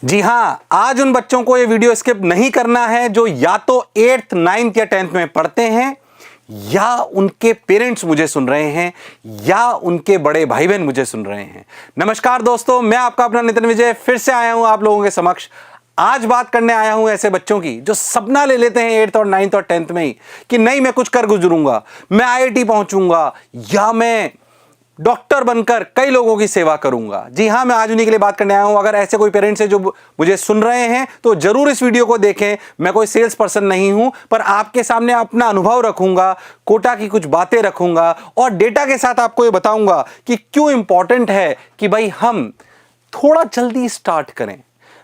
जी हाँ, आज उन बच्चों को ये वीडियो स्किप नहीं करना है जो या तो 8th 9th या 10th में पढ़ते हैं, या उनके पेरेंट्स मुझे सुन रहे हैं, या उनके बड़े भाई बहन मुझे सुन रहे हैं। नमस्कार दोस्तों, मैं आपका अपना नितिन विजय फिर से आया हूं आप लोगों के समक्ष। आज बात करने आया हूं ऐसे बच्चों की जो सपना ले लेते हैं 8th और 9th और 10th में ही कि नहीं, मैं कुछ कर गुजरूंगा, मैं IIT पहुंचूंगा, या मैं डॉक्टर बनकर कई लोगों की सेवा करूंगा। जी हां, मैं आज उन्हीं के लिए बात करने आया हूं। अगर ऐसे कोई पेरेंट्स हैं जो मुझे सुन रहे हैं तो जरूर इस वीडियो को देखें। मैं कोई सेल्स पर्सन नहीं हूं, पर आपके सामने अपना अनुभव रखूंगा, कोटा की कुछ बातें रखूंगा और डेटा के साथ आपको ये बताऊंगा कि क्यों इंपॉर्टेंट है कि भाई हम थोड़ा जल्दी स्टार्ट करें।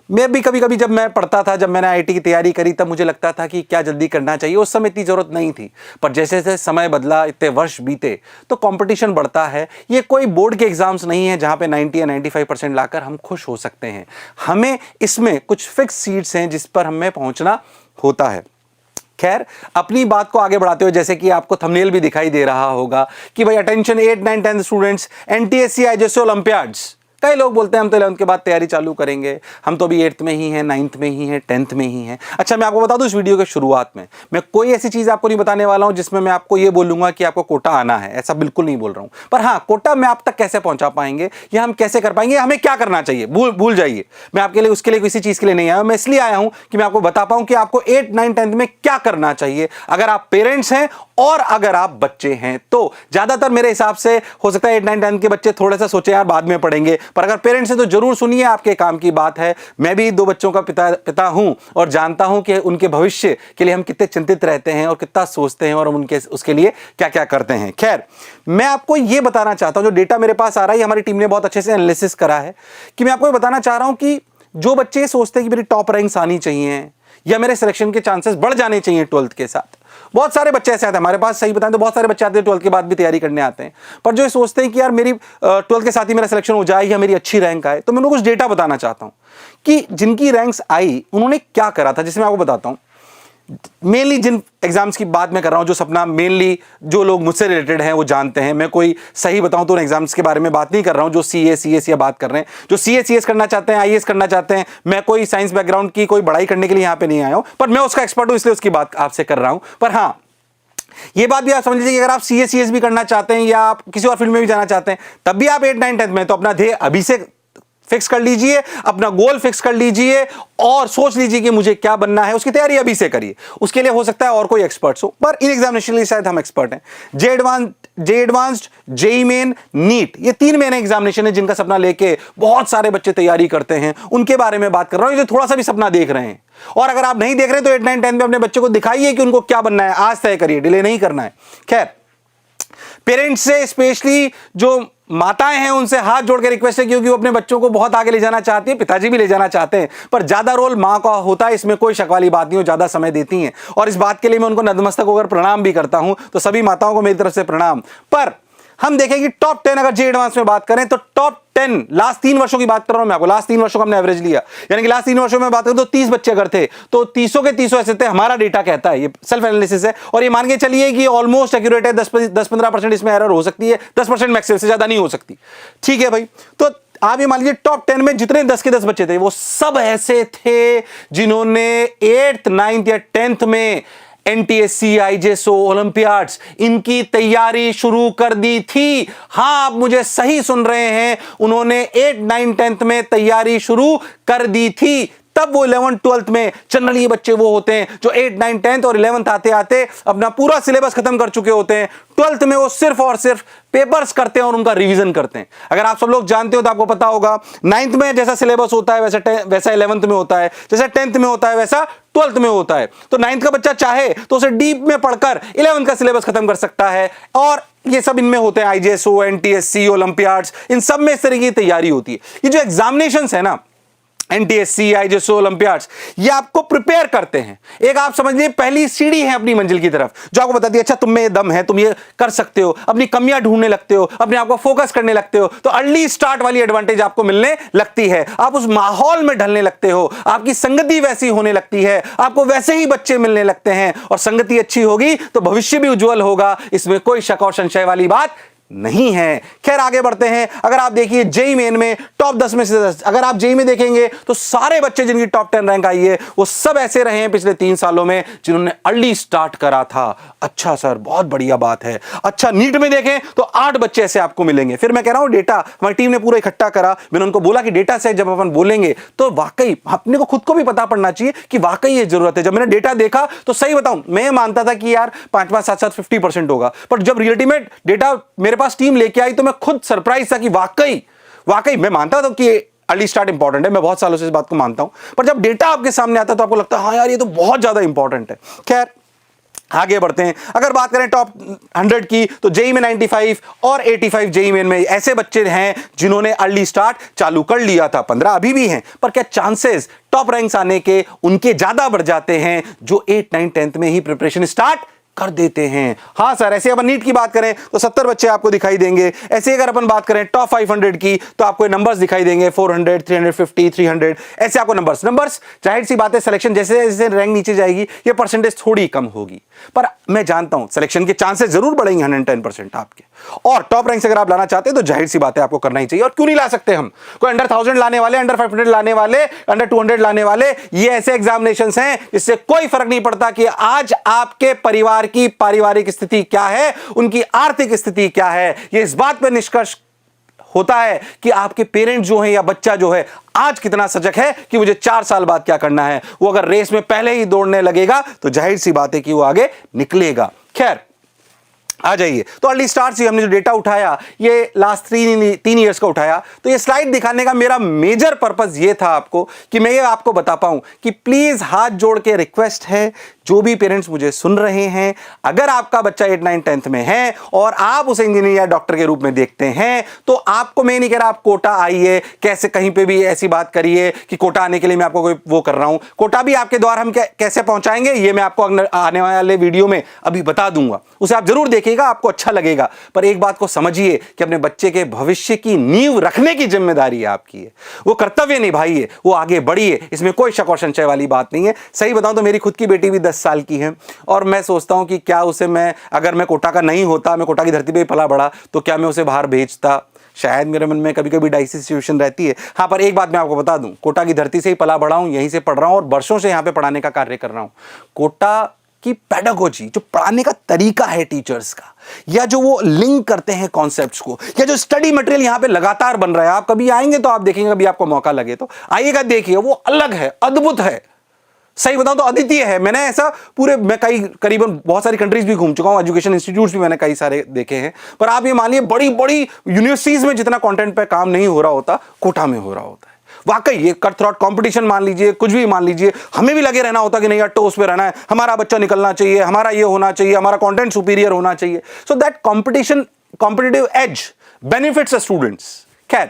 मैं भी कभी कभी जब मैं पढ़ता था, जब मैंने IIT की तैयारी करी, तब मुझे लगता था कि क्या जल्दी करना चाहिए। उस समय इतनी जरूरत नहीं थी, पर जैसे जैसे समय बदला, इतने वर्ष बीते तो कंपटीशन बढ़ता है। ये कोई बोर्ड के एग्जाम्स नहीं है जहां पे 90 या 95% लाकर हम खुश हो सकते हैं। हमें इसमें कुछ फिक्स सीट्स हैं जिस पर हमें पहुंचना होता है। खैर, अपनी बात को आगे बढ़ाते हुए, जैसे कि आपको थंबनेल भी दिखाई दे रहा होगा कि भाई attention 8, 9, 10 students, NTSC IJSO Olympiads. कई लोग बोलते हैं हम तो 11th के बाद तैयारी चालू करेंगे, हम तो अभी 8th में ही हैं, 9th में ही हैं, 10th में ही हैं। अच्छा, मैं आपको बता दूं, इस वीडियो के शुरुआत में मैं कोई ऐसी चीज आपको नहीं बताने वाला हूं जिसमें मैं आपको ये बोलूंगा कि आपको कोटा आना है। ऐसा बिल्कुल नहीं बोल रहा हूं। पर हां, कोटा में आप तक कैसे पहुंचा पाएंगे या हम कैसे कर पाएंगे, हमें क्या करना चाहिए, भूल जाइए। मैं आपके लिए उसके लिए किसी चीज के लिए नहीं आया। मैं इसलिए आया हूं कि मैं आपको बता पाऊं कि आपको 8, 9, 10th में क्या करना चाहिए अगर आप पेरेंट्स हैं और अगर आप बच्चे हैं। तो ज्यादातर मेरे हिसाब से हो सकता है 8, 9, 10 के बच्चे थोड़ा सा सोचे यार बाद में पढ़ेंगे, पर अगर पेरेंट्स हैं तो जरूर सुनिए, आपके काम की बात है। मैं भी 2 बच्चों का पिता हूं और जानता हूं कि उनके भविष्य के लिए हम कितने चिंतित रहते हैं और कितना सोचते हैं और हम उसके लिए क्या क्या करते हैं। खैर, मैं आपको यह बताना चाहता हूं, जो डेटा मेरे पास आ रहा है, हमारी टीम ने बहुत अच्छे से एनालिसिस करा है, कि मैं आपको बताना चाह रहा हूं कि जो बच्चे सोचते हैं कि मेरी टॉप रैंक्स आनी चाहिए या मेरे सिलेक्शन के चांसेस बढ़ जाने चाहिए 12th के साथ। बहुत सारे बच्चे ऐसे आते हैं हमारे पास, सही बताएं तो बहुत सारे बच्चे आते हैं 12th के बाद भी तैयारी करने आते हैं, पर जो ये सोचते हैं कि यार मेरी 12th के साथ ही मेरा सिलेक्शन हो जाए या मेरी अच्छी रैंक आए। तो मैं उनको कुछ डेटा बताना चाहता हूं कि जिनकी रैंक्स आई उन्होंने क्या करा था, जिसमें मैं आपको बताता हूं। मेनली जिन एग्जाम्स की बात मैं कर रहा हूं, जो सपना मेनली जो लोग मुझसे रिलेटेड हैं वो जानते हैं। मैं कोई सही बताऊं तो उन एग्जाम्स के बारे में बात नहीं कर रहा हूं जो CA CS या बात कर रहे हैं, जो CA CS करना चाहते हैं, IAS करना चाहते हैं। मैं कोई साइंस बैकग्राउंड की कोई बड़ाई करने के लिए यहां पे नहीं आया हूं, पर मैं उसका एक्सपर्ट हूं इसलिए उसकी बात आपसे कर रहा हूं। पर हां, ये बात भी आप समझ लीजिए कि अगर आप CA CS भी करना चाहते हैं या आप किसी और फील्ड में भी जाना चाहते हैं, तब भी आप 8, 9, 10 में, तो अपना ध्येय अभी से फिक्स कर लीजिए, अपना गोल फिक्स कर लीजिए और सोच लीजिए कि मुझे क्या बनना है। उसकी तैयारी अभी से करिए। उसके लिए हो सकता है और कोई एक्सपर्ट्स हो, पर इन एग्जामिनेशन के शायद हम एक्सपर्ट हैं। जे एडवांस्ड, JEE मेन, नीट, ये 3 मेन एग्जामिनेशन है जिनका सपना लेके बहुत सारे बच्चे तैयारी करते हैं। उनके बारे में बात कर रहा हूं जो थोड़ा सा भी सपना देख रहे हैं। और अगर आप नहीं देख रहे तो 8, 9, 10 में अपने बच्चे को दिखाइए कि उनको क्या बनना है, आज तय करिए, डिले नहीं करना है। खैर, पेरेंट्स से, स्पेशली जो माताएं हैं, उनसे हाथ जोड़ के रिक्वेस्ट है, क्योंकि वो अपने बच्चों को बहुत आगे ले जाना चाहती है, पिताजी भी ले जाना चाहते हैं, पर ज्यादा रोल मां का होता है। इसमें कोई शक वाली बात नहीं हो, ज्यादा समय देती हैं और इस बात के लिए मैं उनको नतमस्तक होकर प्रणाम भी करता हूं। तो सभी माताओं को मेरी तरफ से प्रणाम। पर हम देखें कि टॉप 10 अगर जे एडवांस में बात करें तो टॉप 10 लास्ट 3 वर्षों की बात कर रहा हूं मैं आपको। लास्ट 3 वर्षों का हमने एवरेज लिया, यानी कि लास्ट 3 वर्षों में बात करें तो 30 बच्चे अगर थे तो 30 के 30 ऐसे थे। हमारा डेटा कहता है, ये सेल्फ एनालिसिस है और ये मान के चलिए कि ऑलमोस्ट एक्यूरेट है। 10-15% इसमें एरर हो सकती है, 10% मैक्सिमम, से ज्यादा नहीं हो सकती। ठीक है भाई, तो आप ये मान लीजिए टॉप 10 में जितने 10 के 10 बच्चे थे वो सब ऐसे थे जिन्होंने 8th 9th या 10th में NTSC IJSO ओलंपियाड्स इनकी तैयारी शुरू कर दी थी। हां, आप मुझे सही सुन रहे हैं, उन्होंने 8, 9, 10th में तैयारी शुरू कर दी थी। तब वो 11th 12th में, जनरली ये बच्चे वो होते हैं जो 8, 9, 10th और 11th आते आते अपना पूरा सिलेबस खत्म कर चुके होते हैं। 12th में वो सिर्फ और सिर्फ पेपर्स करते हैं और उनका रिवीजन करते हैं। अगर आप सब लोग जानते हो तो आपको पता होगा, 9th में जैसा सिलेबस होता है वैसा 11th में होता है, जैसा 10th में होता है वैसा 12th में होता है। तो 9th का बच्चा चाहे तो उसे डीप में पढ़कर 11th का सिलेबस खत्म कर सकता है। और ये सब इनमें होते हैं, IJSO, NTSC ओलंपियाड्स, इन सब में इस तरह की तैयारी होती है। ये जो एग्जामिनेशंस है ना, NTSC IJSO ओलंपियाड्स, ये आपको प्रिपेयर करते हैं। एक आप समझ लीजिए पहली सीढ़ी है अपनी मंजिल की तरफ, जो आपको बताती है अच्छा तुम में ये दम है, तुम ये कर सकते हो। अपनी कमियां ढूंढने लगते हो, अपने आप को फोकस करने लगते हो, तो अर्ली स्टार्ट वाली एडवांटेज आपको मिलने लगती है। आप उस माहौल में ढलने लगते हो, आपकी संगति वैसी होने लगती है, आपको वैसे ही बच्चे मिलने लगते हैं और संगति अच्छी होगी तो भविष्य भी उज्जवल होगा। इसमें कोई शक और संशय वाली बात नहीं है। खैर आगे बढ़ते हैं। अगर आप देखिए जेईई मेन में टॉप 10 में से 10, अगर आप जेईई में देखेंगे तो सारे बच्चे जिनकी टॉप 10 रैंक आई है वो सब ऐसे रहे हैं पिछले 3 सालों में जिन्होंने अर्ली स्टार्ट करा था। अच्छा सर, बहुत बढ़िया बात है। अच्छा, नीट में देखें तो 8 बच्चे ऐसे आपको मिलेंगे। फिर मैं कह रहा हूं डेटा हमारी टीम ने पूरा इकट्ठा करा। मैंने उनको बोला कि डेटा से जब अपन बोलेंगे तो वाकई अपने को खुद को भी पता पड़ना चाहिए कि वाकई ये जरूरत है। जब मैंने डेटा देखा तो सही बताऊं, मैं मानता था कि यार 5-5, 7-7, 50% होगा, पर जब रियलिटी में डेटा मेरे पास टीम लेके आई तो मैं खुद सरप्राइज था कि वाकई मैं मानता था कि अर्ली स्टार्ट इंपॉर्टेंट है, मैं बहुत सालों से इस बात को मानता हूं, पर जब डेटा आपके सामने आता है तो आपको लगता है हाँ यार ये तो बहुत ज्यादा इंपॉर्टेंट है। खैर आगे बढ़ते हैं। अगर बात करें टॉप 100 की तो जेईई में 95 और 85 जेईई मेन में ऐसे बच्चे हैं जिन्होंने अर्ली स्टार्ट चालू कर लिया था। 15 अभी भी हैं, पर क्या चांसेस टॉप रैंक्स आने के उनके ज्यादा बढ़ जाते हैं जो 8, 9, 10th में ही प्रिपरेशन स्टार्ट कर देते हैं। हाँ सर, ऐसे अपन नीट की बात करें तो 70 बच्चे आपको दिखाई देंगे। ऐसे अगर अपन बात करें टॉप 500 की तो आपको नंबर्स दिखाई देंगे 400, 350, 300, ऐसे आपको नंबर्स। जाहिर सी बात है सिलेक्शन जैसे जैसे रैंक नीचे जाएगी ये परसेंटेज थोड़ी कम होगी, पर मैं जानता हूं सिलेक्शन के चांसेस जरूर बढ़ेंगे 110% आपके। और टॉप रैंक से अगर आप लाना चाहते हैं तो जाहिर सी बात है आपको करना ही चाहिए। और क्यों नहीं ला सकते हम? कोई अंडर 1000 लाने वाले, अंडर 500 लाने वाले, अंडर 200 लाने वाले, ये ऐसे एग्जामिनेशंस हैं जिससे कोई फर्क नहीं पड़ता कि आज आपके परिवार की पारिवारिक स्थिति क्या है, उनकी आर्थिक स्थिति क्या है। ये इस बात पर निष्कर्ष होता है कि आपके पेरेंट्स जो हैं या बच्चा जो है आज कितना सजग है कि मुझे 4 साल बाद क्या करना है। वो अगर रेस में पहले ही दौड़ने लगेगा तो जाहिर सी बात है कि वो आगे निकलेगा। खैर आ जाइए, तो अर्ली स्टार्ट से हमने जो डेटा उठाया ये लास्ट 3 ईयर्स का उठाया। तो ये स्लाइड दिखाने का मेरा मेजर पर्पस ये था आपको कि मैं ये आपको बता पाऊं कि प्लीज हाथ जोड़ के रिक्वेस्ट है, जो भी पेरेंट्स मुझे सुन रहे हैं, अगर आपका बच्चा 8, 9, 10th में है और आप उसे इंजीनियर या डॉक्टर के रूप में देखते हैं तो आपको, मैं नहीं कह रहा आप कोटा आइए, कैसे कहीं पे भी ऐसी बात करिए कि कोटा आने के लिए मैं आपको कोई वो कर रहा हूं। कोटा भी आपके द्वारा हम कैसे पहुंचाएंगे ये मैं आपको आने वाले वीडियो में अभी बता दूंगा, उसे आप जरूर देखिएगा, आपको अच्छा लगेगा। पर एक बात को समझिए कि अपने बच्चे के भविष्य की नींव रखने की जिम्मेदारी आपकी है, वो कर्तव्य निभाइए, वो आगे बढ़िए, इसमें कोई शक और संशय वाली बात नहीं है। सही बताऊं तो मेरी खुद की बेटी भी 10 साल की है और मैं सोचता हूं कि क्या उसे मैं, अगर मैं कोटा का नहीं होता, मैं कोटा की धरती पे पला बड़ा, तो क्या मैं उसे बाहर भेजता? शायद मेरे मन में कभी कभी डाइसी सिचुएशन रहती है। हाँ, पर एक बात मैं आपको बता दूं, कोटा की धरती से ही पला बड़ा हूं, यहीं से पढ़ रहा हूं और वर्षों से यहां पे पढ़ाने का कार्य कर रहा हूं। कोटा की पेडागोजी, जो पढ़ाने का तरीका है टीचर्स का, या जो वो लिंक करते हैं कॉन्सेप्ट्स को, या जो स्टडी मटेरियल यहां पे लगातार बन रहा है, आप कभी आएंगे तो आप देखेंगे, कभी आपको मौका लगे तो आइएगा, देखिए, वो अलग है, अद्भुत है। सही बताऊं तो अद्वितीय है। मैंने ऐसा मैं करीबन बहुत सारी कंट्रीज भी घूम चुका हूं, एजुकेशन इंस्टीट्यूट्स भी मैंने कई सारे देखे हैं, पर आप ये मानिए बड़ी बड़ी यूनिवर्सिटीज में जितना कंटेंट पे काम नहीं हो रहा होता, कोटा में हो रहा होता है। वाकई ये कट थ्रोट कंपटीशन मान लीजिए, कुछ भी मान लीजिए, हमें भी लगे रहना होता कि नहीं यार टोस पे रहना है, हमारा बच्चा निकलना चाहिए, हमारा ये होना चाहिए, हमारा कंटेंट सुपीरियर होना चाहिए, so that competitive as benefits students. खैर,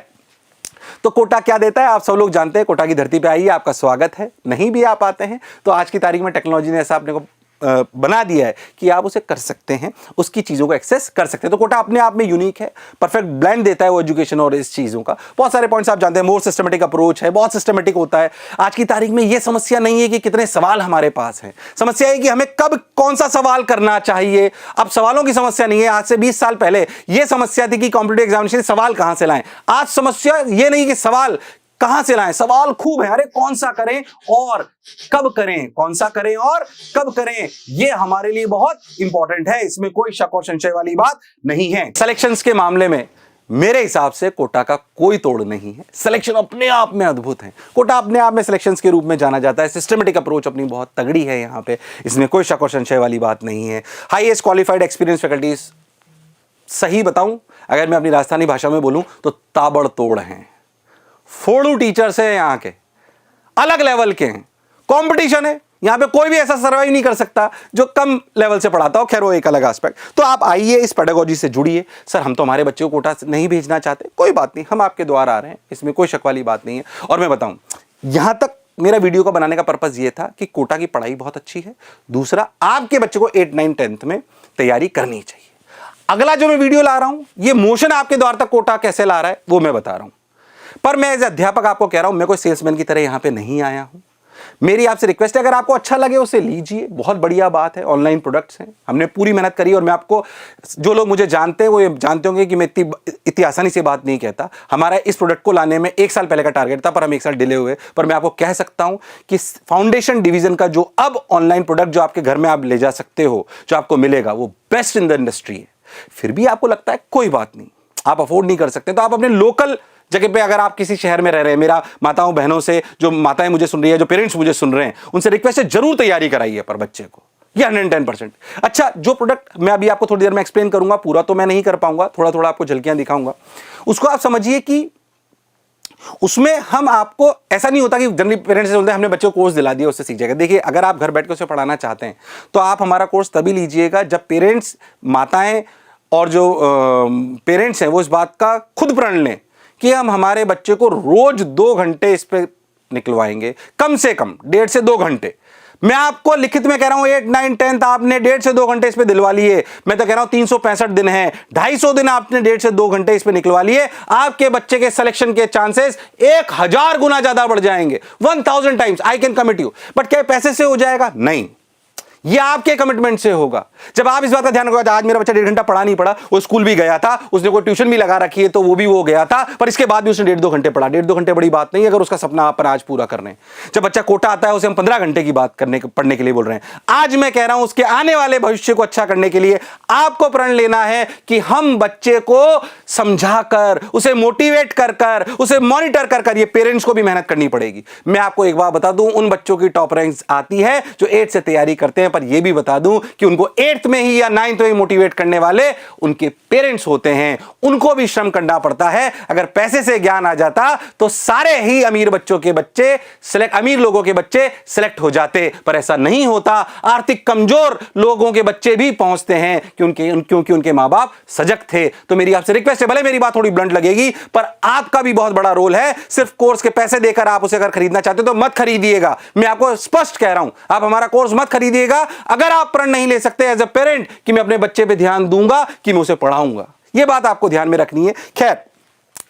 तो कोटा क्या देता है आप सब लोग जानते हैं। कोटा की धरती पे आइए, आपका स्वागत है। नहीं भी आप आते हैं तो आज की तारीख में टेक्नोलॉजी ने ऐसा अपने को बना दिया है कि आप उसे कर सकते हैं, उसकी चीज़ों को एक्सेस कर सकते हैं। तो कोटा अपने आप में यूनिक है, परफेक्ट ब्लेंड देता है वो एजुकेशन और इस चीज़ों का। बहुत सारे पॉइंट्स आप जानते हैं, मोर सिस्टमेटिक अप्रोच है, बहुत सिस्टमेटिक होता है। आज की तारीख में ये समस्या नहीं है कि कितने सवाल हमारे पास हैं, समस्या है कि हमें कब कौन सा सवाल करना चाहिए। अब सवालों की समस्या नहीं है। आज से 20 साल पहले ये समस्या थी कि कॉम्पिटिटिव एग्जामिनेशन सवाल कहां से लाएं। आज समस्या ये नहीं कि सवाल कहां से लाएं, सवाल खूब है। अरे कौन सा करें और कब करें, कौन सा करें और कब करें, ये हमारे लिए बहुत इंपॉर्टेंट है। इसमें कोई शक और संशय वाली बात नहीं है। सिलेक्शंस के मामले में मेरे हिसाब से कोटा का कोई तोड़ नहीं है। सिलेक्शन अपने आप में अद्भुत है। कोटा अपने आप में सिलेक्शंस के रूप में जाना जाता है। सिस्टमेटिक अप्रोच अपनी बहुत तगड़ी है यहां पे, इसमें कोई शक और संशय वाली बात नहीं है। हाईएस्ट क्वालिफाइड एक्सपीरियंस फैकल्टीज, सही बताऊं अगर मैं अपनी राजस्थानी भाषा में बोलूं तो ताबड़तोड़ हैं। फोड़ू टीचर्स हैं यहाँ के, अलग लेवल के हैं। कंपटीशन है यहाँ पे, कोई भी ऐसा सर्वाइव नहीं कर सकता जो कम लेवल से पढ़ाता हो। खैर वो एक अलग एस्पेक्ट। तो आप आइए, इस पेडागोजी से जुड़िए। सर हम तो हमारे बच्चों को कोटा नहीं भेजना चाहते, कोई बात नहीं, हम आपके द्वारा आ रहे हैं, इसमें कोई शक वाली बात नहीं है। और मैं बताऊं, यहां तक मेरा वीडियो को बनाने का पर्पस ये था कि कोटा की पढ़ाई बहुत अच्छी है। दूसरा, आपके बच्चे को 8, 9, 10th में तैयारी करनी चाहिए। अगला जो मैं वीडियो ला रहा हूं, ये मोशन आपके द्वार तक कोटा कैसे ला रहा है वो मैं बता रहा हूं। पर मैं एज अध्यापक आपको कह रहा हूं, मैं कोई सेल्समैन की तरह यहां पे नहीं आया हूं। मेरी आपसे रिक्वेस्ट है, अगर आपको अच्छा लगे उसे लीजिए, बहुत बढ़िया बात है। ऑनलाइन प्रोडक्ट्स हैं, हमने पूरी मेहनत करी, और मैं आपको, जो लोग मुझे जानते हैं वो ये जानते होंगे कि मैं इतनी आसानी से बात नहीं कहता। हमारा इस प्रोडक्ट को लाने में 1 साल पहले का टारगेट था, पर हम 1 साल डिले हुए। पर मैं आपको कह सकता हूं कि फाउंडेशन डिवीजन का जो अब ऑनलाइन प्रोडक्ट जो आपके घर में आप ले जा सकते हो, जो आपको मिलेगा, वो बेस्ट इन द इंडस्ट्री है। फिर भी आपको लगता है कोई बात नहीं, आप अफोर्ड नहीं कर सकते, तो आप अपने लोकल जगह पे, अगर आप किसी शहर में रह रहे हैं, मेरा माताओं बहनों से, जो माताएं मुझे सुन रही है, जो पेरेंट्स मुझे सुन रहे हैं, उनसे रिक्वेस्ट है जरूर तैयारी कराइए पर बच्चे को, ये 110%। अच्छा, जो प्रोडक्ट मैं अभी आपको थोड़ी देर में एक्सप्लेन करूंगा, पूरा तो मैं नहीं कर पाऊंगा, थोड़ा थोड़ा आपको झलकियां दिखाऊंगा, उसको आप समझिए कि उसमें हम आपको, ऐसा नहीं होता कि जनरली पेरेंट्स से बोलते हैं हमने बच्चे को कोर्स दिला दिया उससे सीख जाएगा। देखिए, अगर आप घर बैठ के उसे पढ़ाना चाहते हैं तो आप हमारा कोर्स तभी लीजिएगा जब पेरेंट्स, माताएं और जो पेरेंट्स हैं वो इस बात का खुद प्रण लें कि हम हमारे बच्चे को रोज 2 घंटे इस पे निकलवाएंगे, कम से कम 1.5 से 2 घंटे। मैं आपको लिखित में कह रहा हूं 8, 9, 10 आपने 1.5 से 2 घंटे इस पे दिलवा लिए। मैं तो कह रहा हूं 365 दिन है, 250 दिन आपने 1.5 से 2 घंटे इस पे निकलवा लिए, आपके बच्चे के सिलेक्शन के चांसेस 1000 गुना ज्यादा बढ़ जाएंगे, 1000 times, I can commit you. But क्या पैसे से हो जाएगा? नहीं, ये आपके कमिटमेंट से होगा। जब आप इस बात का ध्यान रखोगे, आज मेरा बच्चा 1.5 घंटा पढ़ा नहीं पड़ा, वो स्कूल भी गया था, उसने कोई ट्यूशन भी लगा रखी है तो वो भी वो गया था, पर इसके बाद भी उसने 1.5-2 घंटे पढ़ा। 1.5-2 घंटे बड़ी बात नहीं, अगर उसका सपना आप पर आज पूरा कर रहे हैं। जब बच्चा कोटा आता है उसे हम 15 घंटे की बात पढ़ने के लिए बोल रहे हैं। आज मैं कह रहा हूं उसके आने वाले भविष्य को अच्छा करने के लिए आपको प्रण लेना है कि हम बच्चे को समझाकर, उसे मोटिवेट कर, उसे मॉनिटर कर, ये पेरेंट्स को भी मेहनत करनी पड़ेगी। मैं आपको एक बात बता दूं, उन बच्चों की टॉप रैंक्स आती है जो 8 से तैयारी करते हैं, पर यह भी बता दूं कि उनको 8th में ही या 9th में ही मोटिवेट करने वाले उनके पेरेंट्स होते हैं। उनको भी श्रम करना पड़ता है। अगर पैसे से ज्ञान आ जाता तो सारे ही अमीर बच्चों के बच्चे अमीर लोगों के बच्चे सिलेक्ट हो जाते, पर ऐसा नहीं होता। आर्थिक कमजोर लोगों के बच्चे भी पहुंचते हैं क्योंकि उनके मां बाप सजग थे। तो मेरी आपसे रिक्वेस्ट है, भले मेरी बात थोड़ी ब्लंट लगेगी, पर आपका भी बहुत बड़ा रोल है। सिर्फ कोर्स के पैसे देकर आप उसे अगर खरीदना चाहते हो तो मत खरीदिएगा। मैं आपको स्पष्ट कह रहा हूं, आप हमारा कोर्स मत खरीदिएगा अगर आप प्रण नहीं ले सकते एज अ पेरेंट कि मैं अपने बच्चे पे ध्यान दूंगा, कि मैं उसे पढ़ाऊंगा। यह बात आपको ध्यान में रखनी है। खैर,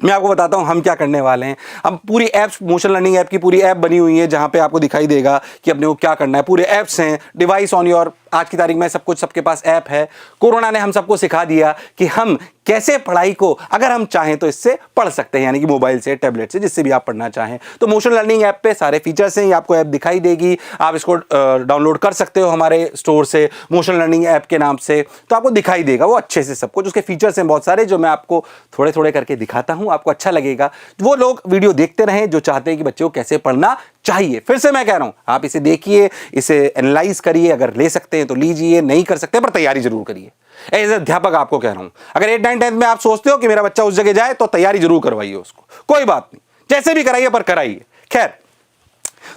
मैं आपको बताता हूं हम क्या करने वाले हैं। हम पूरी ऐप्स, मोशन लर्निंग ऐप की पूरी ऐप बनी हुई है, जहां पे आपको दिखाई देगा कि अपने को क्या करना है। पूरे ऐप्स हैं, डिवाइस ऑन योर, आज की तारीख में सब कुछ सबके पास ऐप है। कोरोना ने हम सबको सिखा दिया कि हम कैसे पढ़ाई को, अगर हम चाहें तो इससे पढ़ सकते हैं, यानी कि मोबाइल से, टैबलेट से, जिससे भी आप पढ़ना चाहें। तो मोशन लर्निंग ऐप पे सारे फीचर्स हैं, ये आपको ऐप दिखाई देगी। आप इसको डाउनलोड कर सकते हो हमारे स्टोर से, मोशन लर्निंग ऐप के नाम से। तो आपको दिखाई देगा वो अच्छे से सब कुछ। उसके फीचर्स हैं बहुत सारे, जो मैं आपको थोड़े थोड़े करके दिखाता हूं, आपको अच्छा लगेगा। वो लोग वीडियो देखते रहें जो चाहते हैं कि बच्चे को कैसे पढ़ना चाहिए। फिर से मैं कह रहा हूं, आप इसे देखिए, इसे एनालाइज करिए, अगर ले सकते हैं तो लीजिए, नहीं कर सकते पर तैयारी जरूर करिए। एज अध्यापक आपको कह रहा हूं, अगर 8, 9, 10 में आप सोचते हो कि मेरा बच्चा उस जगह जाए तो तैयारी जरूर करवाइए उसको, कोई बात नहीं, जैसे भी कराइए पर कराइए। खैर,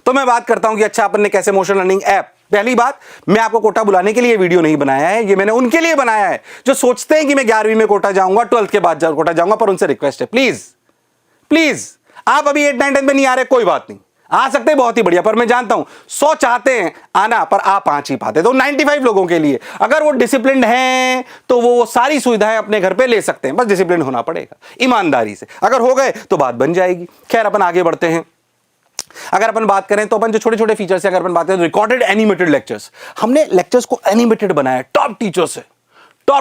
तो मैं बात करता हूं कि अच्छा अपन ने कैसे मोशन लर्निंग ऐप। पहली बात, मैं आपको कोटा बुलाने के लिए वीडियो नहीं बनाया है, ये मैंने उनके लिए बनाया है जो सोचते हैं कि मैं 11वीं में कोटा जाऊंगा, 12th के बाद कोटा जाऊंगा। पर उनसे रिक्वेस्ट है, प्लीज आप अभी 8, 9, 10 में नहीं आ रहे, कोई बात नहीं, आ सकते बहुत ही बढ़िया। पर मैं जानता हूं 100 चाहते हैं आना, पर आप 5 ही पाते। तो 95 लोगों के लिए, अगर वो डिसिप्लिन्ड हैं तो वो सारी सुविधाएं अपने घर पे ले सकते हैं, बस डिसिप्लिन होना पड़ेगा ईमानदारी से। अगर हो गए तो बात बन जाएगी। खैर, अपन आगे बढ़ते हैं। अगर अपन बात करें तो अपन जो छोटे छोटे फीचर्स है, अगर अपन बात करें तो रिकॉर्डेड एनिमेटेड लेक्चर्स, हमने लेक्चर्स को एनिमेटेड बनाया, टॉप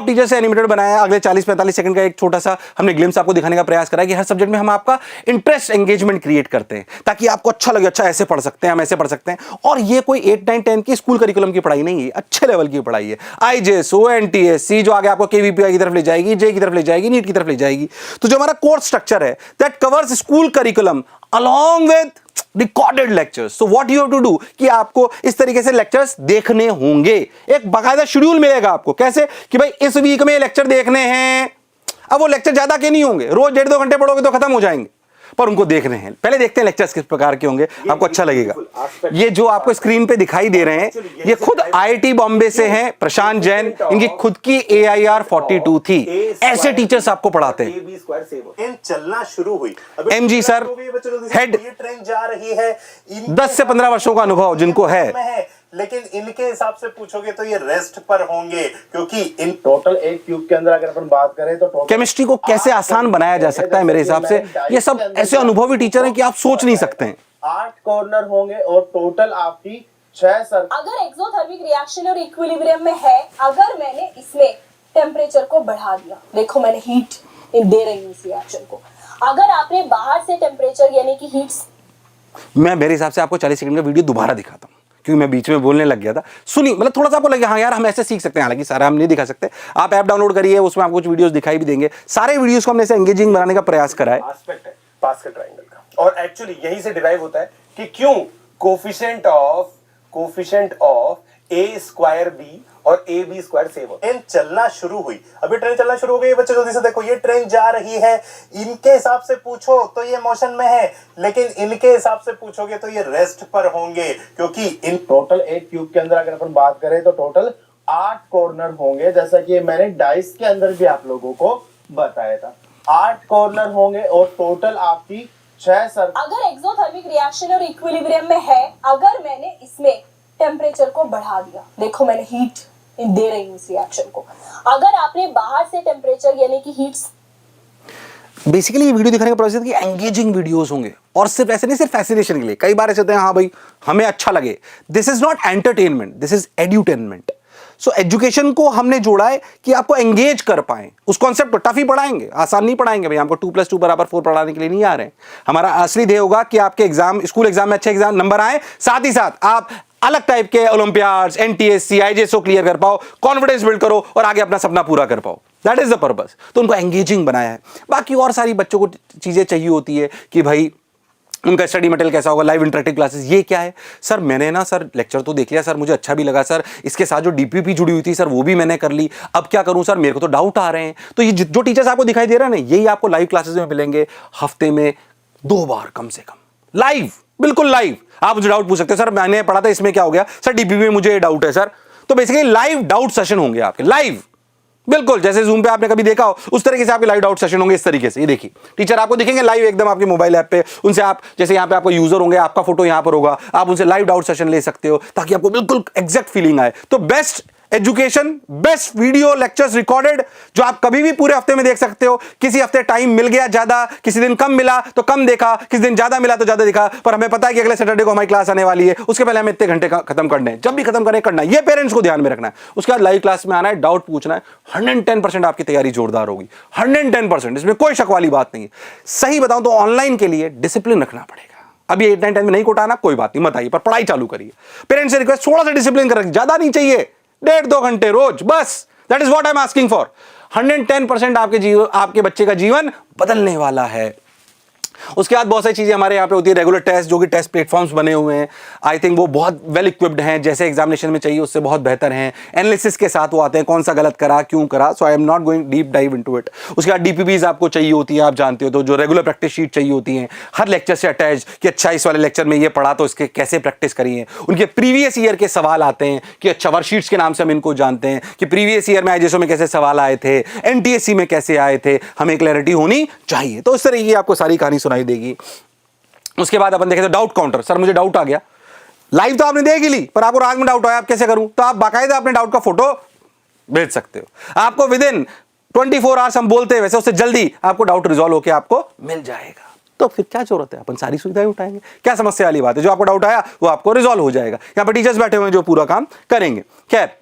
टीचर से एनिमेटेड बनाया। अगले 40-45 सेकंड का एक छोटा सा हमने ग्लिम्स आपको दिखाने का प्रयास करा कि हर सब्जेक्ट में हम आपका इंटरेस्ट, एंगेजमेंट क्रिएट करते हैं, ताकि आपको अच्छा लगे, अच्छा ऐसे पढ़ सकते हैं, हम ऐसे पढ़ सकते हैं। और ये कोई 8, 9, 10 की स्कूल करिकुलम की पढ़ाई नहीं है, अच्छे लेवल की पढ़ाई है। IJS, ONTS, जो आगे आपको KVPI की तरफ ले जाएगी, जे की तरफ ले जाएगी, नीट की तरफ ले जाएगी। तो जो हमारा कोर्स स्ट्रक्चर है, that covers school curriculum along with recorded lectures. So what you have to do कि आपको इस तरीके से लेक्चर्स देखने होंगे, एक बाकायदा शेड्यूल मिलेगा आपको। कैसे कि भाई इस वीक में लेक्चर देखने हैं। अब वो लेक्चर ज्यादा के नहीं होंगे, रोज 1.5-2 घंटे पढ़ोगे तो खत्म हो जाएंगे, पर उनको देखने हैं। पहले देखते हैं लेक्चर्स किस प्रकार के होंगे, आपको अच्छा लगेगा। ये जो आपको स्क्रीन पे दिखाई दे रहे हैं, ये खुद IIT बॉम्बे से हैं, प्रशांत जैन, इनकी खुद की AIR 42 थी। ऐसे टीचर्स आपको पढ़ाते हैं। चलना शुरू हुई MG सर, हेड, ट्रेन जा रही है, 10 से 15 वर्षों का अनुभव जिनको है, लेकिन इनके हिसाब से पूछोगे तो ये रेस्ट पर होंगे, क्योंकि इन टोटल एक क्यूब के अंदर अगर अपन बात करें तो टोटल केमिस्ट्री को कैसे आसान बनाया जा सकता है मेरे हिसाब से, ये सब ऐसे अनुभवी टीचर हैं कि आप सोच नहीं सकते हैं। 8 कॉर्नर होंगे और टोटल आपकी 6 सर। अगर एक्सोथर्मिक रिएक्शन और इक्विलिब्रियम में है, अगर मैंने इसमें टेम्परेचर को बढ़ा दिया, देखो मैंने हीट दे रही हूँ इस रिएक्शन को, अगर आपने बाहर से टेम्परेचर यानी कि हीट, मैं मेरे हिसाब से आपको 40 सेकंड का वीडियो दोबारा दिखाता हूँ क्योंकि मैं बीच में बोलने लग गया था। सुनिए, मतलब थोड़ा सा आपको लगे हाँ यार हम ऐसे सीख सकते हैं, हालांकि सारा हम नहीं दिखा सकते। आप ऐप डाउनलोड करिए, उसमें आपको कुछ वीडियोस दिखाई भी देंगे। सारे वीडियोस को हमने ऐसे एंगेजिंग बनाने का प्रयास करा है। एस्पेक्ट है पास्कल ट्रायंगल का, और एक्चुअली यही से डिराइव होता है कि क्यों coefficient of a square b और ab स्क्वायर सेम हो। ट्रेन चलना शुरू हुई, अभी ट्रेन चलना शुरू हो गई है बच्चे, जल्दी से देखो ये ट्रेन जा रही है। इनके हिसाब से पूछो तो ये मोशन में है, लेकिन इनके हिसाब से पूछोगे तो ये रेस्ट पर होंगे, क्योंकि इन टोटल एक क्यूब के अंदर अगर अपन बात करें तो टोटल 8 कॉर्नर होंगे, जैसा कि मैंने डाइस के अंदर भी आप लोगों को बताया था। 8 कॉर्नर होंगे और टोटल आपकी 6 सर। अगर एक्सोथर्मिक रिएक्शन और इक्विलिब्रियम में है, अगर मैंने इसमें टेम्परेचर को बढ़ा दिया, देखो मैंने हीट दे रही हूँ इस रिएक्शन को, अगर आपने बाहर से टेम्परेचर यानी कि हीट, बेसिकली ये वीडियो दिखाने का प्रोसेस है कि एंगेजिंग वीडियोस होंगे, और सिर्फ ऐसे नहीं, सिर्फ फैसिनेशन के लिए। कई बार ऐसे होते हैं हाँ भाई हमें अच्छा लगे, this is not entertainment, this is edutainment. So education को हमने जोड़ा है कि आपको एंगेज कर पाए उस कॉन्सेप्ट को। टफ ही पढ़ाएंगे, आसान नहीं पढ़ाएंगे भाई, हमको 2+2 = 4 पढ़ाने के लिए नहीं आ रहे हैं। हमारा असली ध्येय होगा कि आपके एग्जाम, स्कूल एग्जाम में अच्छे एग्जाम नंबर आए, साथ ही साथ आप अलग टाइप के ओलंपियाड्स, एनटीएससी, आईजेएसओ क्लियर कर पाओ, कॉन्फिडेंस बिल्ड करो और आगे अपना सपना पूरा कर पाओ। That is the purpose. तो उनको एंगेजिंग बनाया है। बाकी और सारी बच्चों को चीजें चाहिए होती है कि भाई उनका स्टडी मटेरियल कैसा होगा, लाइव इंटरेक्टिव क्लासेस। ये क्या है सर, मैंने ना सर लेक्चर तो देख लिया सर, मुझे अच्छा भी लगा सर, इसके साथ जो डीपीपी जुड़ी हुई थी सर वो भी मैंने कर ली, अब क्या करूं सर, मेरे को तो डाउट आ रहे हैं। तो ये जो टीचर्स आपको दिखाई दे रहे हैं ना, यही आपको लाइव क्लासेस में मिलेंगे, हफ्ते में 2 बार कम से कम लाइव, बिल्कुल लाइव। आप मुझे डाउट पूछ सकते हो, सर मैंने पढ़ा था इसमें क्या हो गया, सर डीपीपी में मुझे ये डाउट है सर। तो बेसिकली लाइव डाउट सेशन होंगे आपके, लाइव, बिल्कुल जैसे जूम पे आपने कभी देखा हो उस तरीके से आपके लाइव डाउट सेशन होंगे। इस तरीके से ये देखिए टीचर आपको दिखेंगे लाइव एकदम आपके मोबाइल ऐप पे, उनसे आप जैसे यहाँ पे आपको यूजर होंगे, आपका फोटो यहाँ पर होगा, आप उनसे लाइव डाउट सेशन ले सकते हो ताकि आपको बिल्कुल एग्जैक्ट फीलिंग आए। तो best education, best video lectures recorded जो आप कभी भी पूरे हफ्ते में देख सकते हो। किसी हफ्ते टाइम मिल गया ज्यादा, किसी दिन कम मिला तो कम देखा, किसी दिन ज्यादा मिला तो ज्यादा देखा, पर हमें पता है कि अगले सैटरडे को हमारी क्लास आने वाली है, उसके पहले हमें इतने घंटे खत्म करने हैं। जब भी खत्म करें करना है, ये पेरेंट्स को ध्यान में रखना है। उसके बाद लाइव क्लास में आना है, डाउट पूछना है, 110% आपकी तैयारी जोरदार होगी, 110%, इसमें कोई शक वाली बात नहीं है। सही बताऊं तो ऑनलाइन के लिए डिसिप्लिन रखना पड़ेगा। अभी 8, 9, 10 में नहीं कोटाना कोई बात नहीं, मत आइए, पर पढ़ाई चालू करिए। पेरेंट्स से रिक्वेस्ट, थोड़ा सा डिसिप्लिन कर, ज्यादा नहीं चाहिए, 1.5-2 घंटे रोज बस। That is what I am asking for. 110% आपके बच्चे का जीवन बदलने वाला है। उसके बाद बहुत सारी चीजें हमारे यहाँ पे होती है, रेगुलर टेस्ट, जो कि टेस्ट प्लेटफॉर्म्स बने हुए हैं। आई थिंक वो बहुत वेल इक्विप्ड हैं, जैसे एग्जामिनेशन में चाहिए उससे बहुत बेहतर हैं। एनालिसिस के साथ वो आते हैं, कौन सा गलत करा, क्यों करा। So I am not going deep dive into it. उसके बाद डीपीपीज आपको चाहिए होती है, आप जानते हो, तो जो रेगुलर प्रैक्टिस शीट चाहिए होती हैं हर लेक्चर से अटैच, कि अच्छा इस वाले लेक्चर में ये पढ़ा तो इसके कैसे प्रैक्टिस करी है। उनके प्रीवियस ईयर के सवाल आते हैं कि अच्छा वर्कशीट्स के नाम से हम इनको जानते हैं कि प्रीवियस ईयर में आईजेएसओ में कैसे सवाल आए थे, एनटीएससी में कैसे आए थे, हमें क्लैरिटी होनी चाहिए। तो इस तरह की आपको सारी कहानी सुनाई देगी। उसके बाद अपन देखें तो डाउट काउंटर। सर मुझे डाउट आ गया, लाइव तो आपने देख ही ली, पर आपको रात में डाउट आया, आप कैसे करूं? तो आप बाकायदा अपने डाउट का फोटो भेज सकते हो। आपको विद इन 24 आवर्स हम बोलते हैं वैसे, उससे जल्दी आपको डाउट रिजॉल्व होकर आपको मिल जाएगा। तो फिर क्या जरूरत है, अपन सारी सुविधाएं उठाएंगे। क्या समस्या वाली बात है, जो आपको डाउट आया वो आपको रिजॉल्व हो जाएगा। यहाँ पर टीचर्स बैठे हुए हैं जो पूरा काम करेंगे। खैर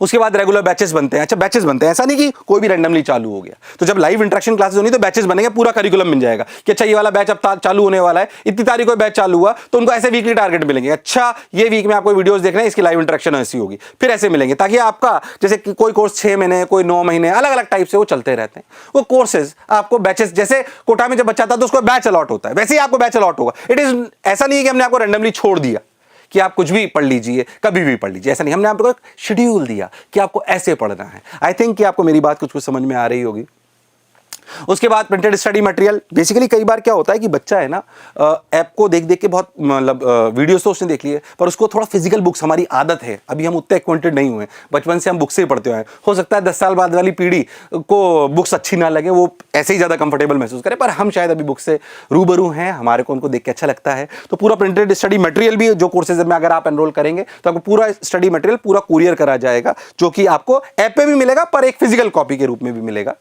उसके बाद रेगुलर बैचेस बनते हैं। अच्छा बैचेस बनते हैं, ऐसा नहीं कि कोई भी रैंडमली चालू हो गया। तो जब लाइव इंटरेक्शन क्लासेस होनी तो बैचेस बनेंगे, पूरा करिकुलम मिल जाएगा कि अच्छा ये वाला बैच अब चालू होने वाला है, इतनी तारीख को बैच चालू हुआ, तो उनको ऐसे वीकली टारगेट मिलेंगे। अच्छा ये वीक में आपको वीडियोस देखना है, इसकी लाइव इंटरेक्शन ऐसी होगी, फिर ऐसे मिलेंगे, ताकि आपका जैसे कोई कोर्स 6 महीने, कोई 9 महीने, अलग अलग टाइप से वो चलते रहते हैं। वो कोर्सेज आपको बैचेस, जैसे कोटा में जब बच्चा आता है तो उसको बैच अलॉट होता है, वैसे ही आपको बैच अलॉट होगा। इट इज ऐसा नहीं है कि हमने आपको रैंडमली छोड़ दिया कि आप कुछ भी पढ़ लीजिए, कभी भी पढ़ लीजिए, ऐसा नहीं। हमने आपको एक शेड्यूल दिया कि आपको ऐसे पढ़ना है। आई थिंक कि आपको मेरी बात कुछ समझ में आ रही होगी। उसके बाद प्रिंटेड स्टडी मटेरियल। बेसिकली कई बार क्या होता है कि बच्चा है ना ऐप को देख देख के बहुत मतलब वीडियोस तो उसने देख लिए, पर उसको थोड़ा फिजिकल बुक्स, हमारी आदत है, अभी हम उतने एक्वेंटेड नहीं हुए, बचपन से हम बुक से ही पढ़ते हुए हैं। हो सकता है 10 साल बाद वाली पीढ़ी को बुक्स अच्छी ना लगे, वो ऐसे ही ज़्यादा कंफर्टेबल महसूस करे, पर हम शायद अभी बुक से रूबरू हैं, हमारे को उनको देख के अच्छा लगता है। तो पूरा प्रिंटेड स्टडी मटेरियल भी जो कोर्सेज में अगर आप एनरोल करेंगे तो आपको पूरा स्टडी मटेरियल पूरा कुरियर करा जाएगा, जो कि आपको ऐप पे भी मिलेगा पर एक फिजिकल कॉपी के रूप में भी मिलेगा।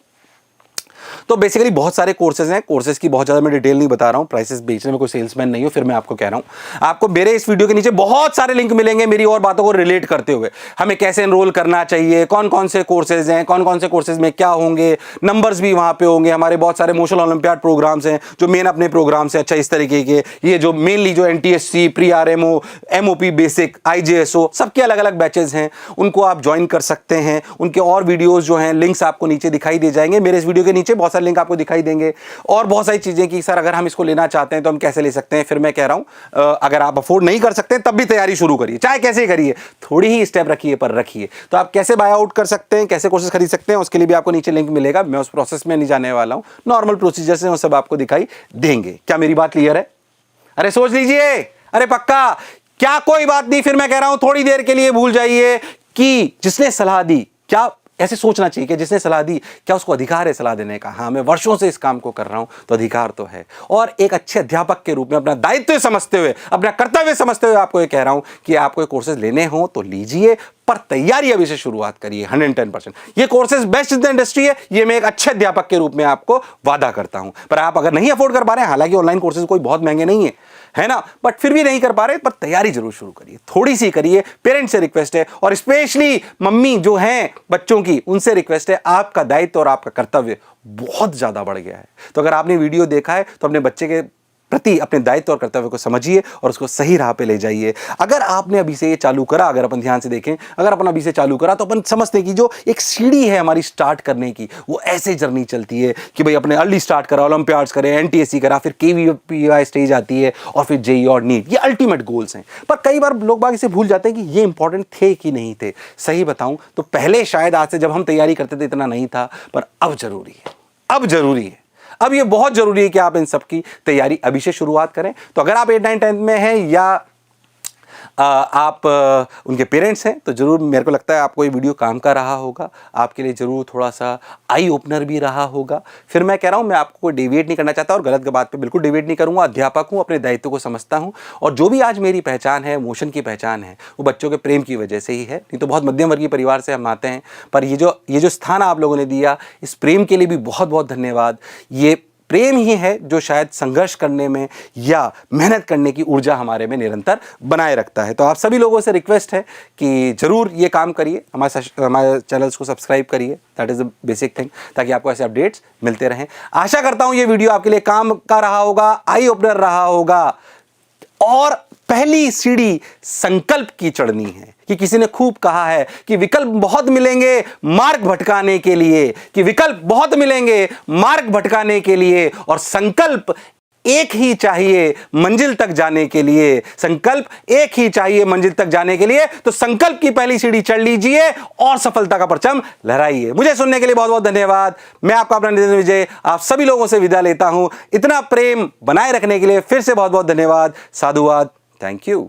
तो बेसिकली बहुत सारे कोर्सेज हैं, कोर्सेज की बहुत ज़्यादा मैं डिटेल नहीं बता रहा हूँ, प्राइसेस बेचने में कोई सेल्समैन नहीं हूँ, फिर मैं आपको कह रहा हूँ। आपको मेरे इस वीडियो के नीचे बहुत सारे लिंक मिलेंगे मेरी और बातों को रिलेट करते हुए, हमें कैसे एनरोल करना चाहिए, कौन कौन से कोर्सेज हैं, कौन कौन से कोर्सेज में क्या होंगे, नंबर्स भी वहाँ पे होंगे। हमारे बहुत सारे मोशन ओलंपियाड प्रोग्राम्स हैं जो मेन अपने प्रोग्राम्स हैं, अच्छा इस तरीके के, ये जो मेनली जो NTSC, pre RMO, MOP basic, IJSO सबके अलग अलग बैचेज हैं, उनको आप ज्वाइन कर सकते हैं। उनके और वीडियोज़ जो हैं लिंक्स आपको नीचे दिखाई दे जाएंगे, मेरे इस वीडियो के नीचे बहुत सारे लिंक आपको दिखाई देंगे, और बहुत सारी चीजें कि सर अगर हम इसको लेना चाहते हैं तो हम कैसे ले सकते हैं। फिर मैं कह रहा हूं अगर आप अफोर्ड नहीं कर सकते तब भी तैयारी शुरू करिए, चाहे कैसे करिए, थोड़ी ही स्टेप रखिए पर रखिए। तो आप कैसे बाय आउट कर सकते हैं, कैसे कोर्सेज खरीद सकते हैं, उसके लिए भी आपको नीचे लिंक मिलेगा। मैं उस प्रोसेस में नहीं जाने वाला हूं, नॉर्मल प्रोसीजर से वो सब आपको दिखाई देंगे। क्या मेरी बात क्लियर है? अरे सोच लीजिए, अरे पक्का, क्या कोई बात नहीं। फिर मैं कह रहा हूं थोड़ी देर के लिए भूल जाइए कि जिसने सलाह दी, क्या ऐसे सोचना चाहिए कि जिसने सलाह दी क्या उसको अधिकार है सलाह देने का? हाँ, मैं वर्षों से इस काम को कर रहा हूं तो अधिकार तो है। और एक अच्छे अध्यापक के रूप में अपना दायित्व समझते हुए, अपना कर्तव्य समझते हुए आपको ये कह रहा हूं कि आपको कोर्सेज लेने हो तो लीजिए, पर तैयारी अभी से शुरुआत करिए 110%। ये courses best in the industry है, ये मैं एक अच्छे अध्यापक के रूप में आपको वादा करता हूं। पर आप अगर नहीं अफोर्ड कर पा रहे हैं, हालांकि ऑनलाइन कोर्सेज कोई बहुत महंगे नहीं है ना, बट फिर भी नहीं कर पा रहे, पर तैयारी जरूर शुरू करिए, थोड़ी सी करिए। पेरेंट्स से रिक्वेस्ट है, और स्पेशली मम्मी जो हैं बच्चों की, उनसे रिक्वेस्ट है, आपका दायित्व और आपका कर्तव्य बहुत ज्यादा बढ़ गया है। तो अगर आपने वीडियो देखा है तो अपने बच्चे के प्रति अपने दायित्व और कर्तव्य को समझिए और उसको सही राह पे ले जाइए। अगर आपने अभी से ये चालू करा, अगर अपन ध्यान से देखें, अगर अपन अभी से चालू करा तो अपन समझते हैं कि जो एक सीढ़ी है हमारी स्टार्ट करने की, वो ऐसे जर्नी चलती है कि भाई अपने अर्ली स्टार्ट करा, ओलंपियाड्स करे, NTSC करा, फिर KVPY स्टेज आती है, और फिर JEE और नीट, ये अल्टीमेट गोल्स हैं। पर कई बार लोग बाग इसे भूल जाते हैं कि ये इंपॉर्टेंट थे कि नहीं थे। सही बताऊं तो पहले शायद आज से जब हम तैयारी करते थे इतना नहीं था, पर अब जरूरी है, अब जरूरी है, अब ये बहुत जरूरी है कि आप इन सब की तैयारी अभी से शुरुआत करें। तो अगर आप 8, 9, 10 में हैं या आप उनके पेरेंट्स हैं तो जरूर मेरे को लगता है आपको ये वीडियो काम का रहा होगा, आपके लिए जरूर थोड़ा सा आई ओपनर भी रहा होगा। फिर मैं कह रहा हूँ, मैं आपको कोई डेविएट नहीं करना चाहता और गलत बात पे बिल्कुल डेविएट नहीं करूँगा। अध्यापक हूँ, अपने दायित्व को समझता हूँ, और जो भी आज मेरी पहचान है, मोशन की पहचान है, वो बच्चों के प्रेम की वजह से ही है। नहीं तो बहुत मध्यम वर्गीय परिवार से हम आते हैं, पर ये जो स्थान आप लोगों ने दिया, इस प्रेम के लिए भी बहुत बहुत धन्यवाद। ये प्रेम ही है जो शायद संघर्ष करने में या मेहनत करने की ऊर्जा हमारे में निरंतर बनाए रखता है। तो आप सभी लोगों से रिक्वेस्ट है कि जरूर ये काम करिए, हमारे चैनल्स को सब्सक्राइब करिए, that is the basic thing, ताकि आपको ऐसे अपडेट्स मिलते रहें। आशा करता हूँ ये वीडियो आपके लिए काम का रहा होगा, आई ओपनर रहा होगा। और पहली सीढ़ी संकल्प की चढ़नी है, कि किसी ने खूब कहा है कि विकल्प बहुत मिलेंगे मार्ग भटकाने के लिए, कि विकल्प बहुत मिलेंगे मार्ग भटकाने के लिए, और संकल्प एक ही चाहिए मंजिल तक जाने के लिए, संकल्प एक ही चाहिए मंजिल तक जाने के लिए। तो संकल्प की पहली सीढ़ी चढ़ लीजिए और सफलता का परचम लहराइए। मुझे सुनने के लिए बहुत बहुत धन्यवाद। मैं आपका अपना नितिन विजय आप सभी लोगों से विदा लेता हूं। इतना प्रेम बनाए रखने के लिए फिर से बहुत बहुत धन्यवाद। साधुवाद। Thank you.